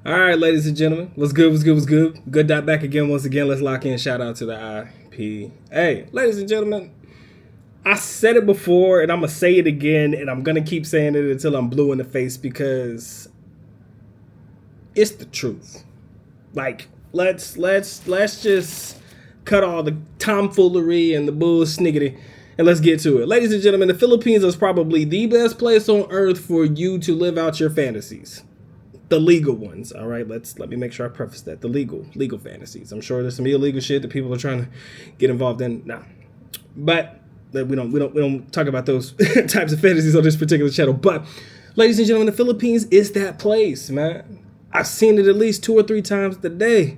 All right, ladies and gentlemen, what's good, what's good, what's good? Good dot back again, once again. Let's lock in. Shout out to the IPA. Ladies and gentlemen, I said it before and I'm going to say it again, and I'm going to keep saying it until I'm blue in the face because it's the truth. Like, let's just cut all the tomfoolery and the bull sniggity and let's get to it. Ladies and gentlemen, the Philippines is probably the best place on earth for you to live out your fantasies. The legal ones, all right? Let me make sure I preface that. The legal fantasies. I'm sure there's some illegal shit that people are trying to get involved in. Nah. But we don't talk about those types of fantasies on this particular channel. But ladies and gentlemen, the Philippines is that place, man. I've seen it at least 2 or 3 times a day.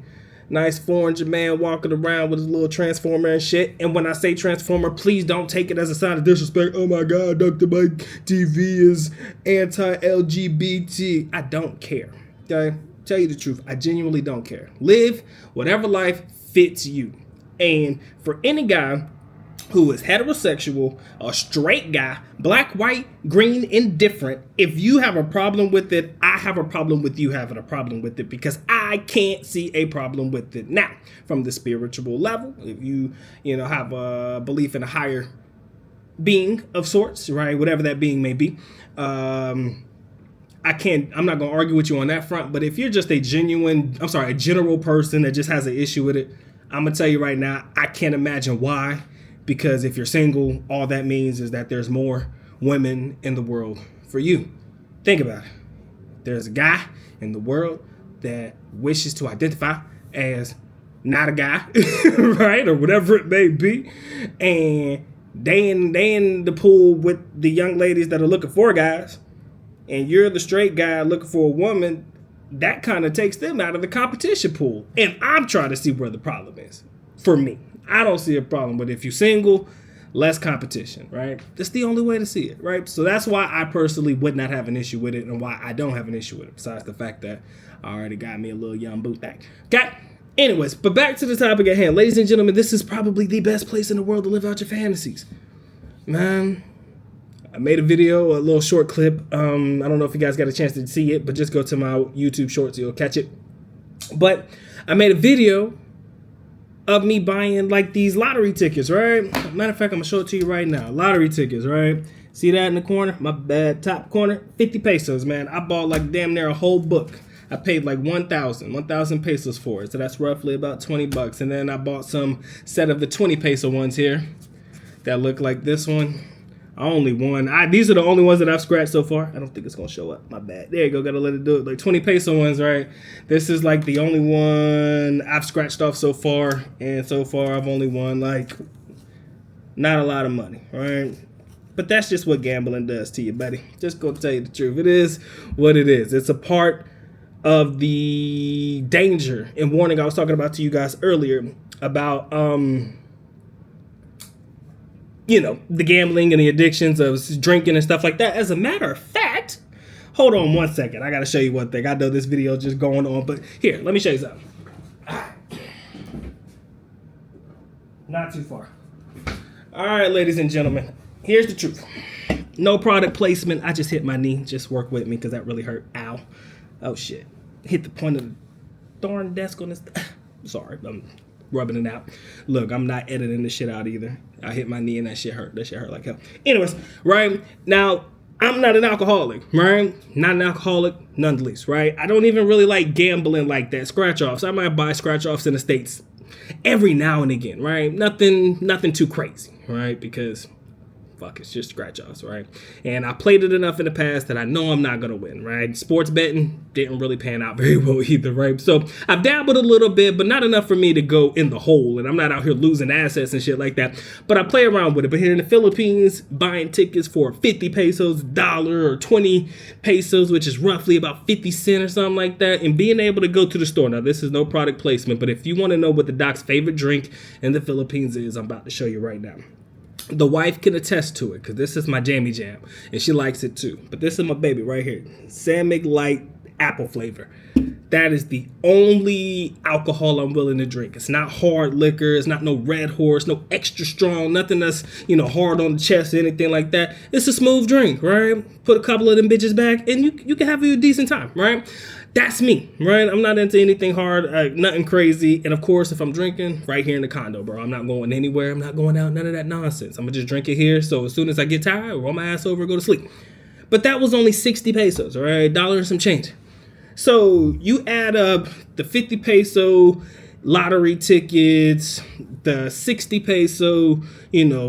Nice foreign man walking around with his little transformer and shit. And when I say transformer, please don't take it as a sign of disrespect. Oh my God, Dr. Mike TV is anti-LGBT. I don't care. Okay? Tell you the truth, I genuinely don't care. Live whatever life fits you. And for any guy who is heterosexual, a straight guy, black, white, green, indifferent, if you have a problem with it, I have a problem with you having a problem with it because I can't see a problem with it. Now, from the spiritual level, if you have a belief in a higher being of sorts, right, whatever that being may be, I'm not going to argue with you on that front, but if you're just a general person that just has an issue with it, I'm going to tell you right now, I can't imagine why. Because if you're single, all that means is that there's more women in the world for you. Think about it. There's a guy in the world that wishes to identify as not a guy, right? Or whatever it may be. And they in the pool with the young ladies that are looking for guys. And you're the straight guy looking for a woman. That kind of takes them out of the competition pool. And I'm trying to see where the problem is for me. I don't see a problem, but if you're single, less competition, right? That's the only way to see it, right? So that's why I personally would not have an issue with it and why I don't have an issue with it, besides the fact that I already got me a little young boot back. Okay? Anyways, but back to the topic at hand. Ladies and gentlemen, this is probably the best place in the world to live out your fantasies. Man, I made a video, a little short clip. I don't know if you guys got a chance to see it, but just go to my YouTube shorts, you'll catch it. But I made a video of me buying like these lottery tickets, right? Matter of fact, I'm gonna show it to you right now. Lottery tickets, right? See that in the corner? My bad, top corner, 50 pesos, man. I bought like damn near a whole book. I paid like 1,000 pesos for it. So that's roughly about 20 bucks. And then I bought some set of the 20 peso ones here that look like this one. I only won. These are the only ones that I've scratched so far. I don't think it's going to show up. My bad. There you go. Got to let it do it. Like 20 peso ones, right? This is like the only one I've scratched off so far. And so far I've only won like not a lot of money, right? But that's just what gambling does to you, buddy. Just going to tell you the truth. It is what it is. It's a part of the danger and warning I was talking about to you guys earlier about, the gambling and the addictions of drinking and stuff like that. As a matter of fact, hold on one second. I got to show you one thing. I know this video is just going on, but here, let me show you something. Not too far. All right, ladies and gentlemen, here's the truth. No product placement. I just hit my knee. Just work with me because that really hurt. Ow. Oh, shit. Hit the point of the darn desk on this. Sorry, I'm rubbing it out. Look, I'm not editing this shit out either. I hit my knee and that shit hurt. That shit hurt like hell. Anyways, right now, I'm not an alcoholic, right? Not an alcoholic, none the least, right? I don't even really like gambling like that. Scratch offs. I might buy scratch offs in the States every now and again, right? Nothing too crazy, right? Because fuck, it's just scratch offs, right? And I played it enough in the past that I know I'm not gonna win, right? Sports betting didn't really pan out very well either, right? So I've dabbled a little bit, but not enough for me to go in the hole, and I'm not out here losing assets and shit like that. But I play around with it. But here in the Philippines, buying tickets for 50 pesos, $1, or 20 pesos, which is roughly about 50 cents or something like that, and being able to go to the store. Now, this is no product placement, but if you want to know what the doc's favorite drink in the Philippines is, I'm about to show you right now. The wife can attest to it because this is my jammy jam and she likes it too. But this is my baby right here. Samick Light apple flavor. That is the only alcohol I'm willing to drink. It's not hard liquor. It's not no Red Horse, no extra strong, nothing that's, hard on the chest or anything like that. It's a smooth drink, right? Put a couple of them bitches back and you can have a decent time, right? That's me, right? I'm not into anything hard, nothing crazy. And of course, if I'm drinking, right here in the condo, bro, I'm not going anywhere. I'm not going out, none of that nonsense. I'm gonna just drink it here. So as soon as I get tired, roll my ass over and go to sleep. But that was only 60 pesos, all right? $1 and some change. So you add up the 50 peso lottery tickets, the 60 peso,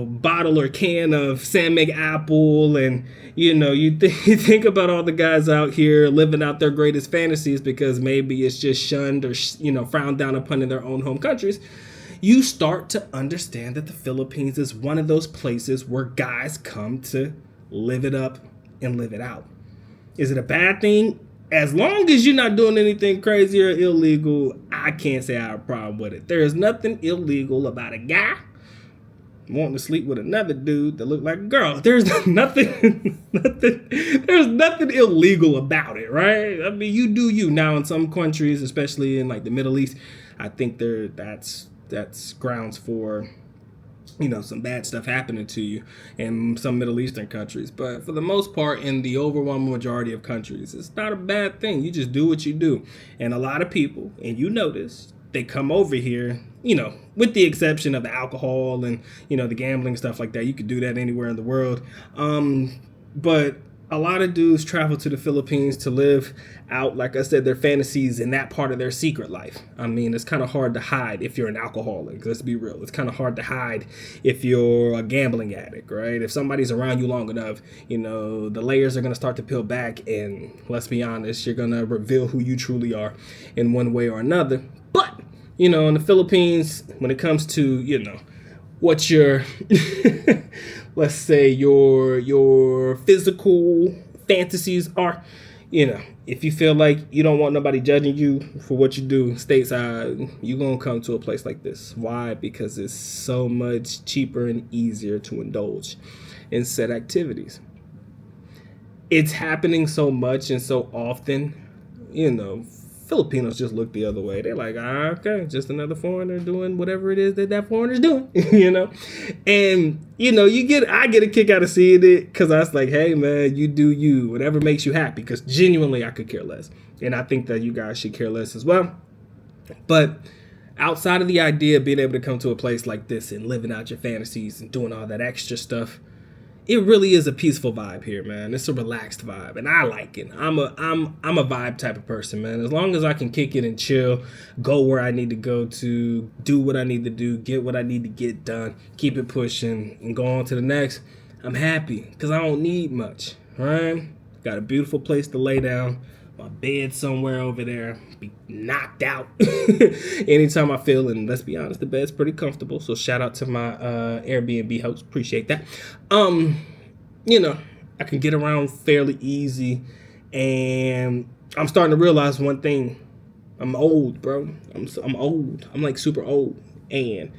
bottle or can of San Mig apple, and you think about all the guys out here living out their greatest fantasies because maybe it's just shunned or frowned down upon in their own home countries. You start to understand that the Philippines is one of those places where guys come to live it up and live it out. Is it a bad thing? As long as you're not doing anything crazy or illegal, I can't say I have a problem with it. There is nothing illegal about a guy wanting to sleep with another dude that looked like a girl. There's nothing illegal about it, right? I mean, you do you. Now, in some countries, especially in like the Middle East, I think that's grounds for some bad stuff happening to you in some Middle Eastern countries. But for the most part, in the overwhelming majority of countries, it's not a bad thing. You just do what you do. And a lot of people, and you notice, they come over here, with the exception of the alcohol and, the gambling, stuff like that. You could do that anywhere in the world. But a lot of dudes travel to the Philippines to live out, like I said, their fantasies in that part of their secret life. I mean, it's kind of hard to hide if you're an alcoholic. Let's be real. It's kind of hard to hide if you're a gambling addict, right? If somebody's around you long enough, the layers are going to start to peel back. And let's be honest, you're going to reveal who you truly are in one way or another. But, in the Philippines, when it comes to, what your, let's say your physical fantasies are, if you feel like you don't want nobody judging you for what you do stateside, you're going to come to a place like this. Why? Because it's so much cheaper and easier to indulge in said activities. It's happening so much and so often, Filipinos just look the other way. They're like, okay, just another foreigner doing whatever it is that foreigner's doing, And, I get a kick out of seeing it because I was like, hey, man, you do you, whatever makes you happy, because genuinely I could care less. And I think that you guys should care less as well. But outside of the idea of being able to come to a place like this and living out your fantasies and doing all that extra stuff, it really is a peaceful vibe here, man. It's a relaxed vibe, and I like it. I'm a vibe type of person, man. As long as I can kick it and chill, go where I need to go to, do what I need to do, get what I need to get done, keep it pushing, and go on to the next, I'm happy because I don't need much, right? Got a beautiful place to lay down, my bed somewhere over there, be knocked out anytime I feel. And let's be honest, the bed's pretty comfortable. So shout out to my Airbnb host. Appreciate that. I can get around fairly easy. And I'm starting to realize one thing. I'm old, bro. I'm old. I'm like super old. And,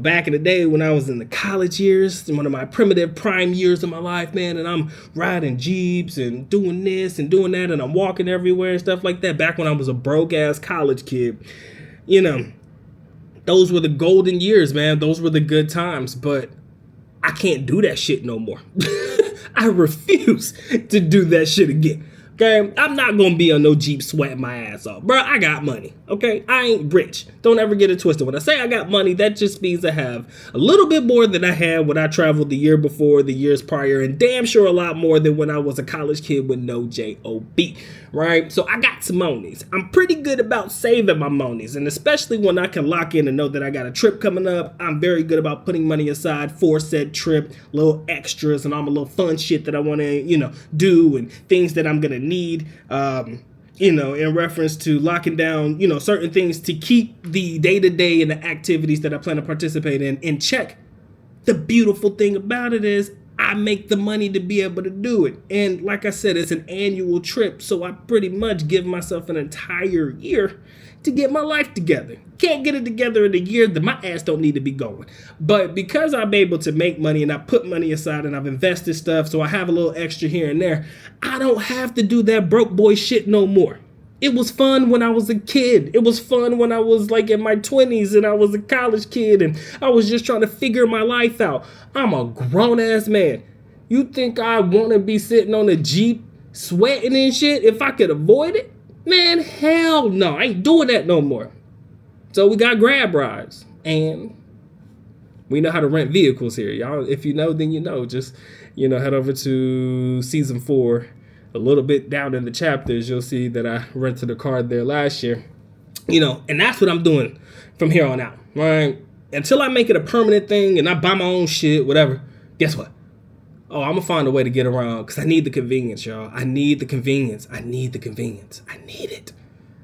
back in the day when I was in the college years, one of my primitive prime years of my life, man, and I'm riding Jeeps and doing this and doing that, and I'm walking everywhere and stuff like that. Back when I was a broke-ass college kid, those were the golden years, man. Those were the good times, but I can't do that shit no more. I refuse to do that shit again. Okay, I'm not gonna be on no Jeep sweating my ass off. Bro, I got money, okay? I ain't rich. Don't ever get it twisted. When I say I got money, that just means I have a little bit more than I had when I traveled the year before, the years prior, and damn sure a lot more than when I was a college kid with no J-O-B, right? So I got some monies. I'm pretty good about saving my monies, and especially when I can lock in and know that I got a trip coming up, I'm very good about putting money aside for said trip, little extras, and all my little fun shit that I want to, do, and things that I'm gonna need, in reference to locking down, certain things to keep the day-to-day and the activities that I plan to participate in check. The beautiful thing about it is I I make the money to be able to do it. And like I said, it's an annual trip, so I pretty much give myself an entire year to get my life together. Can't get it together in a year, then my ass don't need to be going. But because I'm able to make money and I put money aside and I've invested stuff, so I have a little extra here and there, I don't have to do that broke boy shit no more. It was fun when I was a kid. It was fun when I was like in my 20s and I was a college kid and I was just trying to figure my life out. I'm a grown ass man. You think I want to be sitting on a Jeep sweating and shit if I could avoid it? Man, hell no. I ain't doing that no more. So we got grab rides and we know how to rent vehicles here. Y'all, if you know, then you know. Just, head over to season 4. A little bit down in the chapters, you'll see that I rented a car there last year. And that's what I'm doing from here on out, right? Until I make it a permanent thing and I buy my own shit, whatever, guess what? Oh, I'm going to find a way to get around because I need the convenience, y'all. I need the convenience. I need it.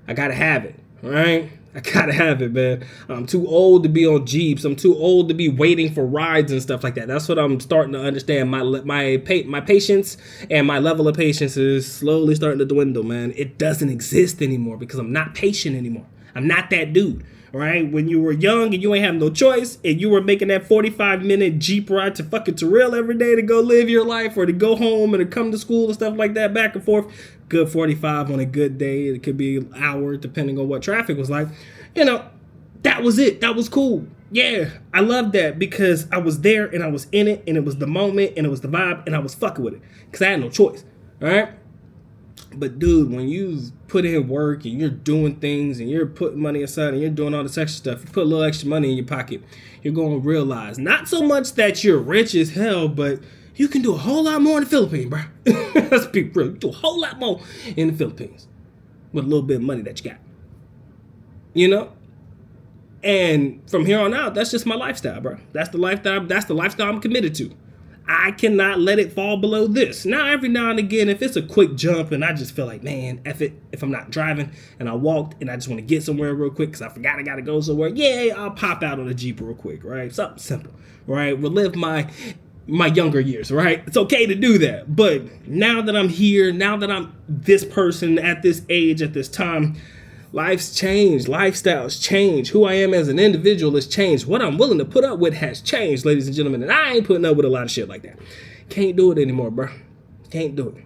I got to have it, right? I gotta have it, man. I'm too old to be on Jeeps. I'm too old to be waiting for rides and stuff like that. That's what I'm starting to understand. My patience and my level of patience is slowly starting to dwindle, man. It doesn't exist anymore because I'm not patient anymore. I'm not that dude, right? When you were young and you ain't have no choice and you were making that 45-minute Jeep ride to fucking Terrell every day to go live your life or to go home and to come to school and stuff like that, back and forth. Good 45 on a good day. It could be an hour depending on what traffic was like. That was it. That was cool. Yeah, I love that because I was there and I was in it and it was the moment and it was the vibe and I was fucking with it because I had no choice. All right. But dude, when you put in work and you're doing things and you're putting money aside and you're doing all this extra stuff, you put a little extra money in your pocket, you're going to realize not so much that you're rich as hell, but you can do a whole lot more in the Philippines, bro. Let's be real. You do a whole lot more in the Philippines with a little bit of money that you got. And from here on out, that's just my lifestyle, bro. That's the lifestyle I'm committed to. I cannot let it fall below this. Now, every now and again, if it's a quick jump and I just feel like, man, F it, if I'm not driving and I walked and I just want to get somewhere real quick because I forgot I got to go somewhere, yeah, I'll pop out on a Jeep real quick, right? Something simple, right? Relive my younger years, right? It's okay to do that. But now that I'm here, now that I'm this person at this age, at this time, life's changed, lifestyles change. Who I am as an individual has changed. What I'm willing to put up with has changed, ladies and gentlemen. And I ain't putting up with a lot of shit like that. Can't do it anymore, bro. Can't do it.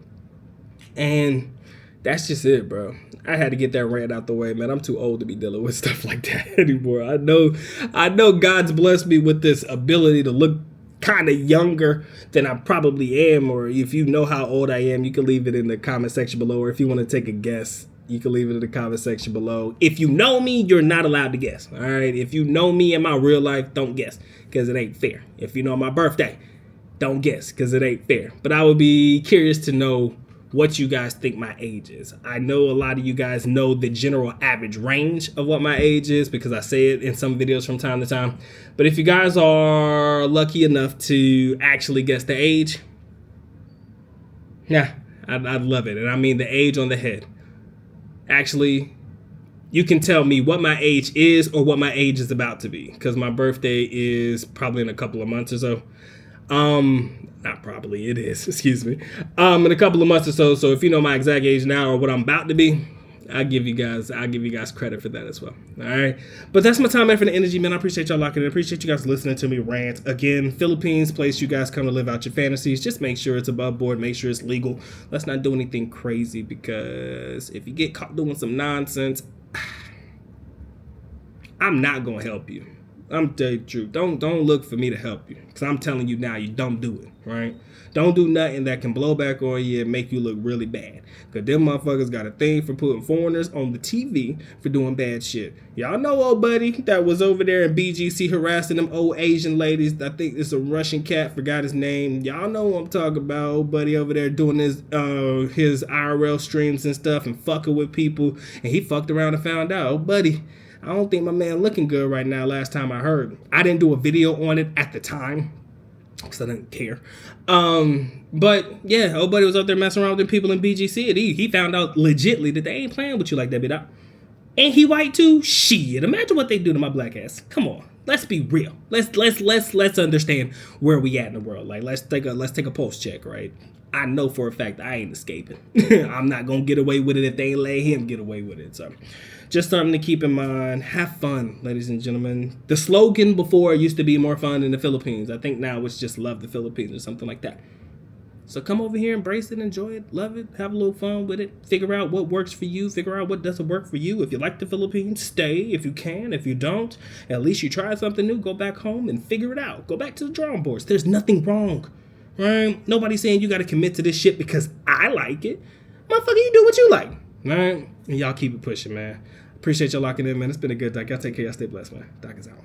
And that's just it, bro. I had to get that rant out the way, man. I'm too old to be dealing with stuff like that anymore. I know God's blessed me with this ability to look kind of younger than I probably am. Or if you know how old I am, you can leave it in the comment section below. Or if you want to take a guess, you can leave it in the comment section below. If you know me, you're not allowed to guess. All right. If you know me in my real life, don't guess because it ain't fair. If you know my birthday, don't guess because it ain't fair. But I would be curious to know what you guys think my age is. I know a lot of you guys know the general average range of what my age is because I say it in some videos from time to time. But if you guys are lucky enough to actually guess the age, yeah, I'd love it. And I mean the age on the head. Actually, you can tell me what my age is or what my age is about to be because my birthday is probably in a couple of months or so. Not probably, it is, excuse me. In a couple of months or so. So if you know my exact age now or what I'm about to be, I'll give you guys credit for that as well. All right. But that's my time, effort, and energy, man. I appreciate y'all locking in. I appreciate you guys listening to me rant. Again, Philippines, place you guys come to live out your fantasies. Just make sure it's above board. Make sure it's legal. Let's not do anything crazy because if you get caught doing some nonsense, I'm not going to help you. I'm telling you the truth. Don't look for me to help you because I'm telling you now, you don't do it, right? Don't do nothing that can blow back on you and make you look really bad because them motherfuckers got a thing for putting foreigners on the TV for doing bad shit. Y'all know old buddy that was over there in BGC harassing them old Asian ladies. I think it's a Russian cat, forgot his name. Y'all know what I'm talking about. Old buddy over there doing his IRL streams and stuff and fucking with people, and he fucked around and found out. Old buddy, I don't think my man looking good right now last time I heard. I didn't do a video on it at the time because I didn't care. But yeah, old buddy was out there messing around with them people in BGC and he found out legitly that they ain't playing with you like that, bitch. And he white too? Shit, imagine what they do to my black ass. Come on. Let's be real. Let's understand where we at in the world. Like let's take a pulse check, right? I know for a fact I ain't escaping. I'm not gonna get away with it if they ain't let him get away with it. So just something to keep in mind. Have fun, ladies and gentlemen. The slogan before used to be more fun in the Philippines. I think now it's just love the Philippines or something like that. So come over here, embrace it, enjoy it, love it, have a little fun with it. Figure out what works for you. Figure out what doesn't work for you. If you like the Philippines, stay if you can. If you don't, at least you try something new. Go back home and figure it out. Go back to the drawing boards. There's nothing wrong, right? Nobody's saying you got to commit to this shit because I like it. Motherfucker, you do what you like, right? And y'all keep it pushing, man. Appreciate y'all locking in, man. It's been a good day. Y'all take care. Y'all stay blessed, man. Doc is out.